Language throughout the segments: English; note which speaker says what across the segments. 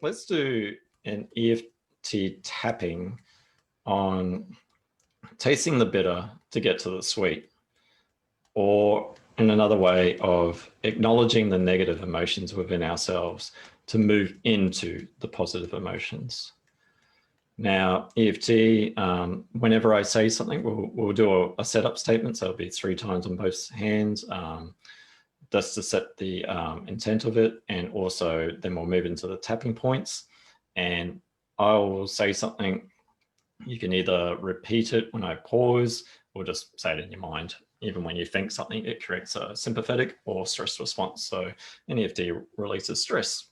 Speaker 1: let's do an EFT tapping on tasting the bitter to get to the sweet, or in another way of acknowledging the negative emotions within ourselves to move into the positive emotions. Now, EFT, whenever I say something, we'll do a setup statement. So it'll be 3 times on both hands. That's to set the intent of it. And also then we'll move into the tapping points. And I will say something. You can either repeat it when I pause or just say it in your mind. Even when you think something, it creates a sympathetic or stress response. So an EFT releases stress.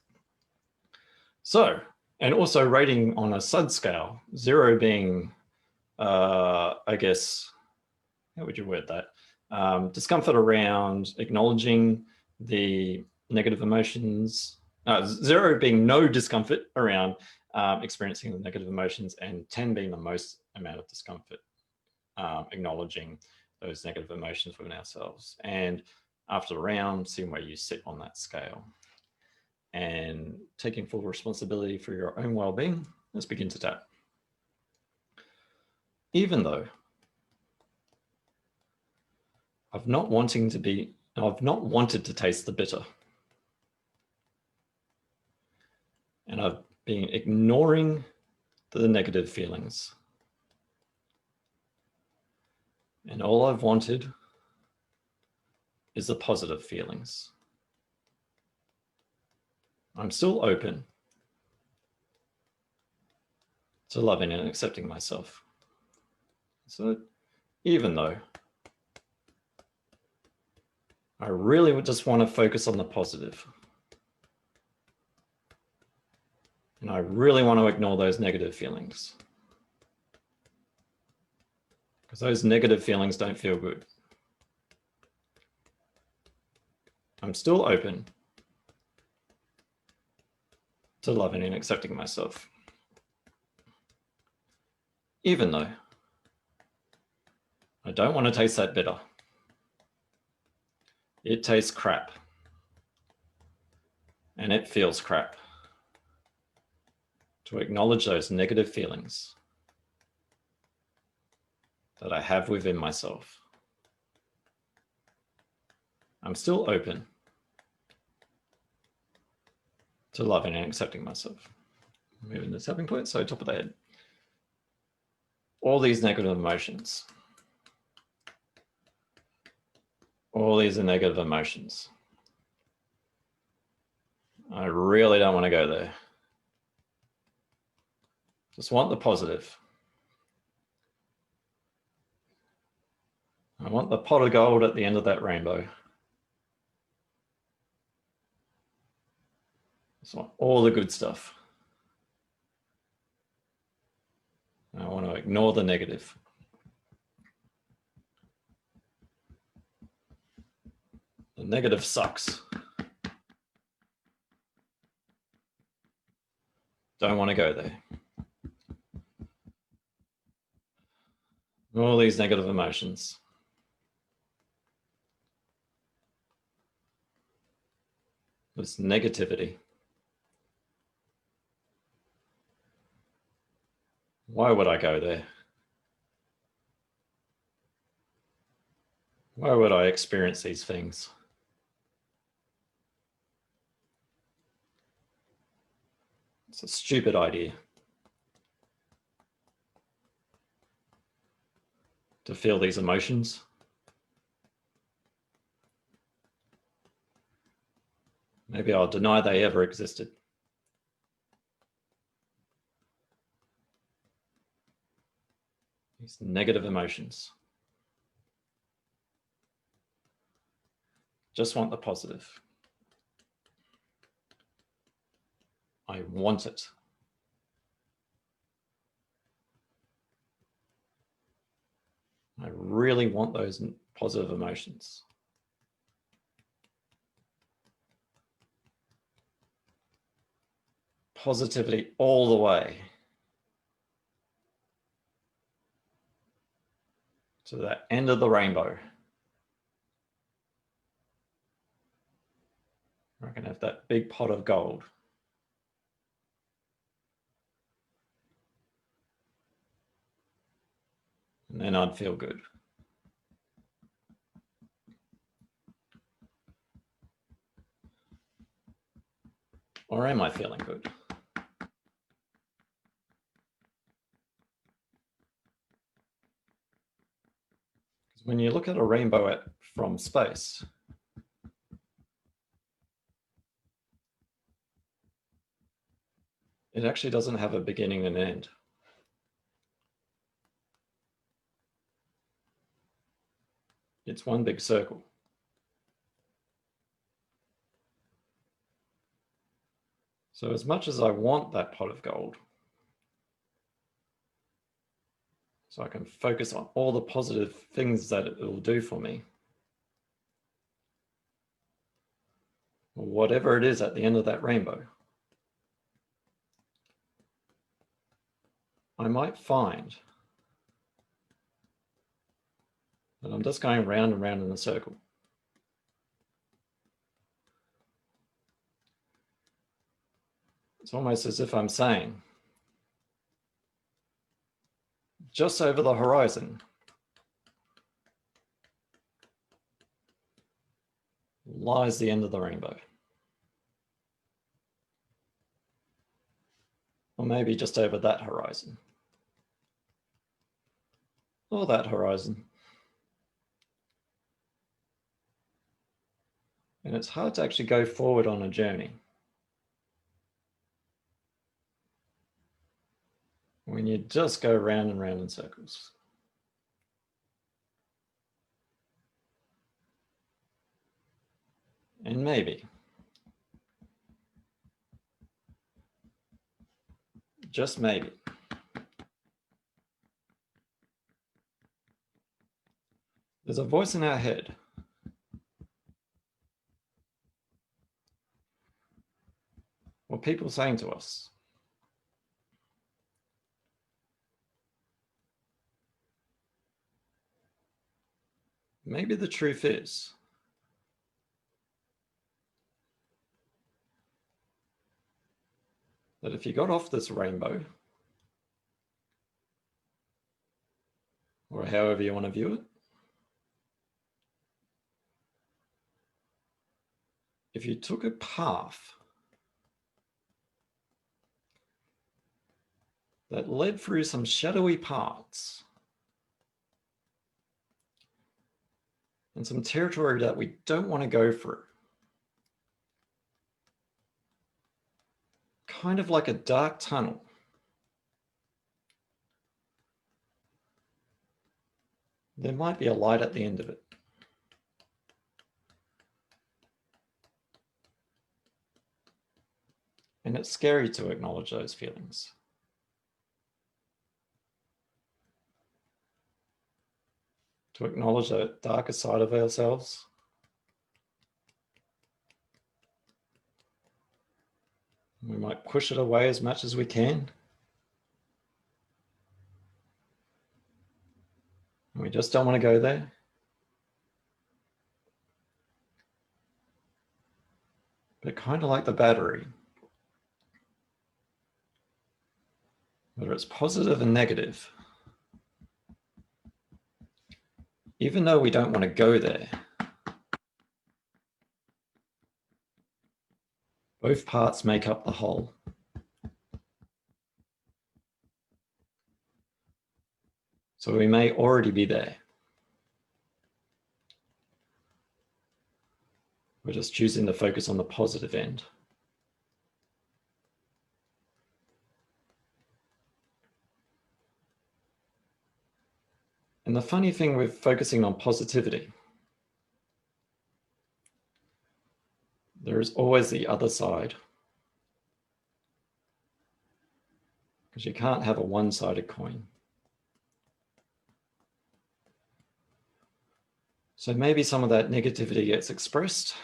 Speaker 1: So, and also rating on a SUD scale, 0 being, I guess, how would you word that? Discomfort around acknowledging the negative emotions, 0 being no discomfort around experiencing the negative emotions, and 10 being the most amount of discomfort, acknowledging those negative emotions within ourselves. And after the round, seeing where you sit on that scale. And taking full responsibility for your own well-being, let's begin to tap. Even though I've not wanted to taste the bitter, and I've been ignoring the negative feelings, and all I've wanted is the positive feelings. I'm still open to loving and accepting myself. So even though I really would just want to focus on the positive, and I really want to ignore those negative feelings, because those negative feelings don't feel good. I'm still open to loving and accepting myself, even though I don't want to taste that bitter. It tastes crap, and it feels crap. To acknowledge those negative feelings that I have within myself. I'm still open to loving and accepting myself. Moving the tapping point, so top of the head. All these negative emotions. All these are negative emotions. I really don't want to go there. Just want the positive. I want the pot of gold at the end of that rainbow. Just want all the good stuff. I want to ignore the negative. The negative sucks. Don't want to go there. All these negative emotions. This negativity. Why would I go there? Why would I experience these things? It's a stupid idea. To feel these emotions. Maybe I'll deny they ever existed. These negative emotions. Just want the positive. I want it. I really want those positive emotions. Positivity all the way to the end of the rainbow. I can have that big pot of gold. and then I'd feel good. Or am I feeling good? When you look at a rainbow from space, it actually doesn't have a beginning and end. It's one big circle. So as much as I want that pot of gold, so I can focus on all the positive things that it will do for me, whatever it is at the end of that rainbow, I might find that I'm just going round and round in a circle. It's almost as if I'm saying, just over the horizon lies the end of the rainbow. Or maybe just over that horizon. Or that horizon. And it's hard to actually go forward on a journey when you just go round and round in circles. And maybe, just maybe, there's a voice in our head or people saying to us, maybe the truth is that if you got off this rainbow, or however you want to view it, if you took a path that led through some shadowy parts and some territory that we don't want to go through, kind of like a dark tunnel, there might be a light at the end of it. And it's scary to acknowledge those feelings. To acknowledge the darker side of ourselves. We might push it away as much as we can. We just don't want to go there. But kind of like the battery, whether it's positive and negative, even though we don't want to go there, both parts make up the whole. So we may already be there. We're just choosing to focus on the positive end. And the funny thing with focusing on positivity, there is always the other side. Because you can't have a one-sided coin. So maybe some of that negativity gets expressed.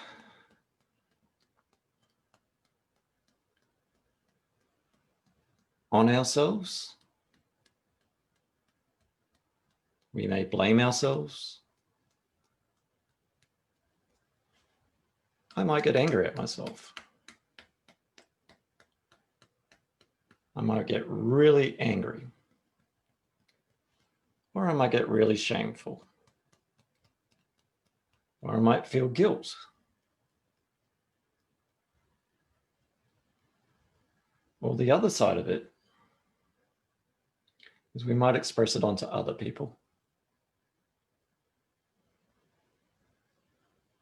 Speaker 1: On ourselves. We may blame ourselves. I might get angry at myself. I might get really angry. Or I might get really shameful. Or I might feel guilt. Or the other side of it is we might express it onto other people.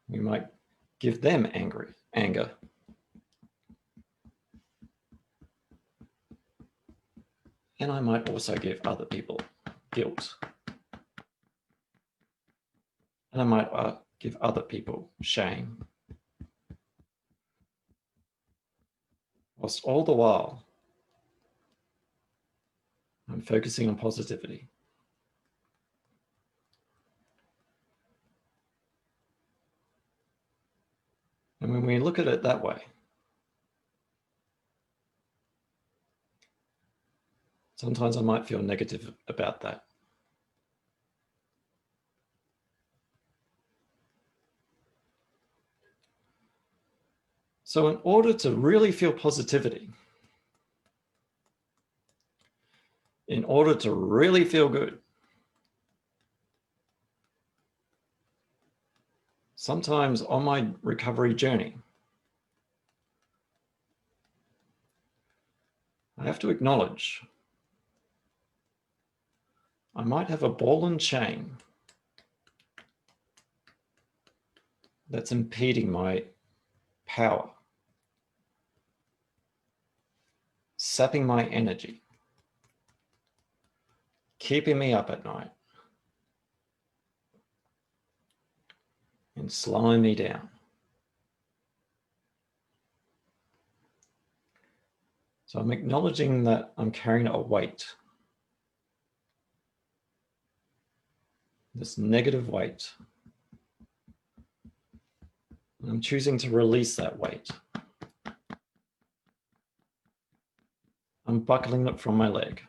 Speaker 1: We might give them anger. And I might also give other people guilt. And I might give other people shame. Whilst all the while, I'm focusing on positivity. And when we look at it that way, sometimes I might feel negative about that. So in order to really feel positivity, in order to really feel good, sometimes on my recovery journey, I have to acknowledge I might have a ball and chain that's impeding my power, sapping my energy, keeping me up at night, and slowing me down. So I'm acknowledging that I'm carrying a weight, this negative weight. And I'm choosing to release that weight. I'm buckling it from my leg.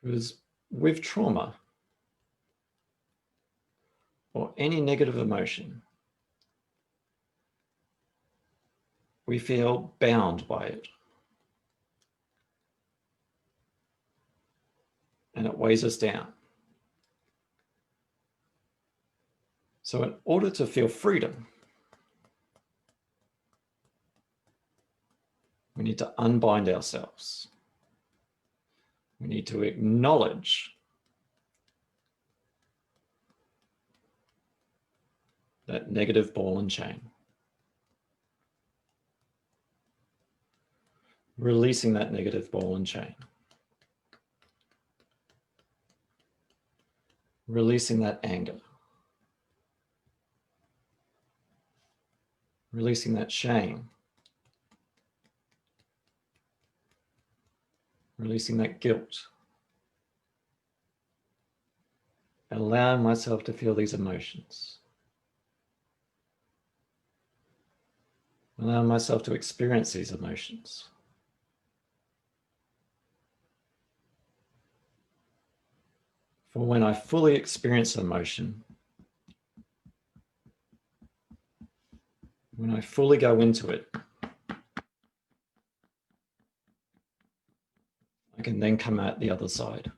Speaker 1: Because with trauma or any negative emotion, we feel bound by it. And it weighs us down. So in order to feel freedom, we need to unbind ourselves. We need to acknowledge that negative ball and chain. Releasing that negative ball and chain. Releasing that anger. Releasing that shame. Releasing that guilt. Allowing myself to feel these emotions. Allowing myself to experience these emotions. For when I fully experience emotion, when I fully go into it, I can then come out the other side.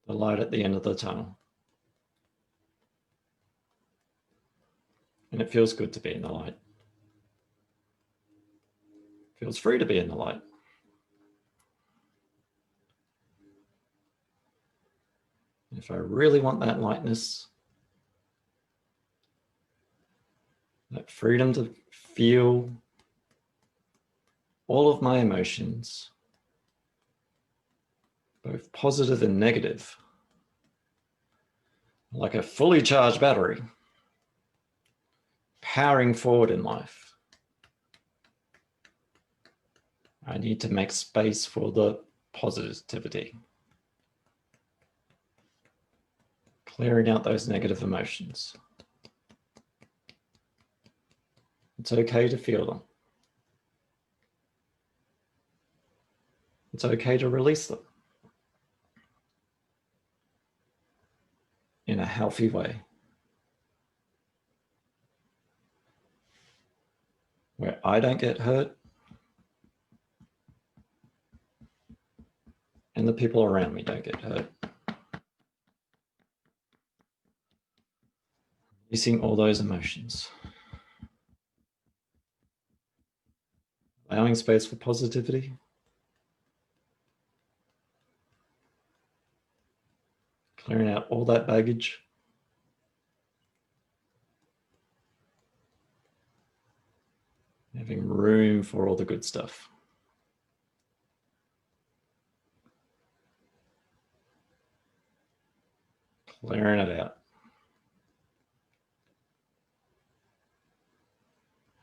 Speaker 1: The light at the end of the tunnel. And it feels good to be in the light. It feels free to be in the light. If I really want that lightness, that freedom to feel all of my emotions, both positive and negative, like a fully charged battery, powering forward in life, I need to make space for the positivity, clearing out those negative emotions. It's okay to feel them. It's okay to release them in a healthy way. where I don't get hurt and the people around me don't get hurt. Releasing all those emotions. Allowing space for positivity. Clearing out all that baggage. Having room for all the good stuff. Clearing it out.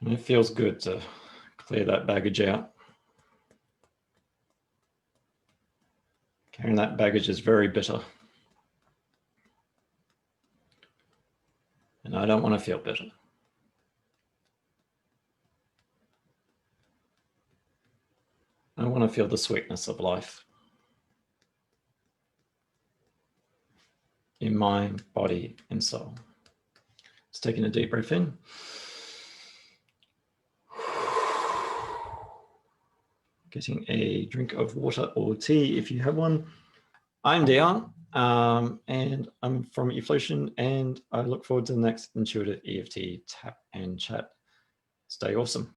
Speaker 1: And it feels good to clear that baggage out. Carrying that baggage is very bitter. And I don't want to feel bitter. I want to feel the sweetness of life in mind, body, and soul. Just taking a deep breath in. Getting a drink of water or tea if you have one. I'm Dion, and I'm from Eflowtion, and I look forward to the next intuitive EFT tap and chat. Stay awesome.